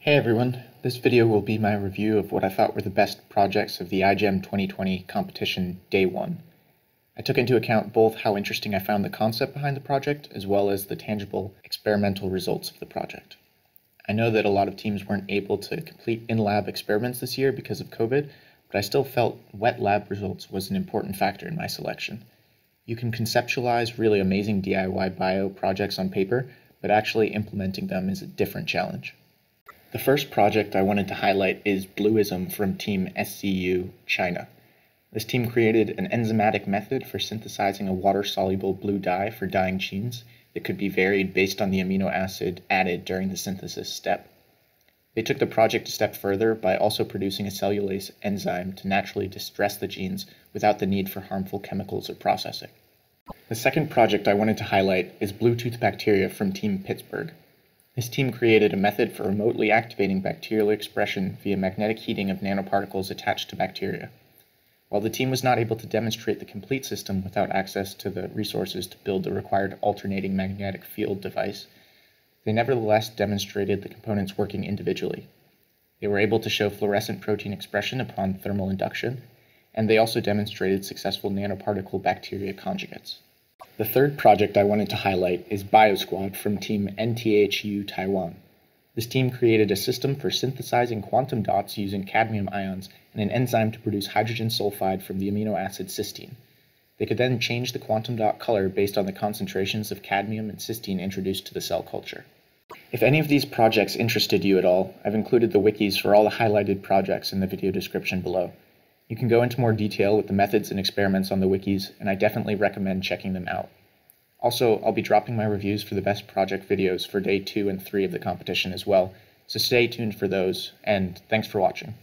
Hey everyone, this video will be my review of what I thought were the best projects of the iGEM 2020 competition Day 1. I took into account both how interesting I found the concept behind the project as well as the tangible experimental results of the project. I know that a lot of teams weren't able to complete in-lab experiments this year because of COVID, but I still felt wet lab results was an important factor in my selection. You can conceptualize really amazing DIY bio projects on paper, but actually implementing them is a different challenge. The first project I wanted to highlight is BLUEism from team SZU-China. This team created an enzymatic method for synthesizing a water-soluble blue dye for dyeing genes that could be varied based on the amino acid added during the synthesis step. They took the project a step further by also producing a cellulase enzyme to naturally distress the genes without the need for harmful chemicals or processing. The second project I wanted to highlight is Bluetooth bacteria from team Pittsburgh. This team created a method for remotely activating bacterial expression via magnetic heating of nanoparticles attached to bacteria. While the team was not able to demonstrate the complete system without access to the resources to build the required alternating magnetic field device, they nevertheless demonstrated the components working individually. They were able to show fluorescent protein expression upon thermal induction, and they also demonstrated successful nanoparticle bacteria conjugates. The third project I wanted to highlight is BioSQUAD from team NTHU-Taiwan. This team created a system for synthesizing quantum dots using cadmium ions and an enzyme to produce hydrogen sulfide from the amino acid cysteine. They could then change the quantum dot color based on the concentrations of cadmium and cysteine introduced to the cell culture. If any of these projects interested you at all, I've included the wikis for all the highlighted projects in the video description below. You can go into more detail with the methods and experiments on the wikis, and I definitely recommend checking them out. Also, I'll be dropping my reviews for the best project videos for Day 2 and 3 of the competition as well, so stay tuned for those, and thanks for watching.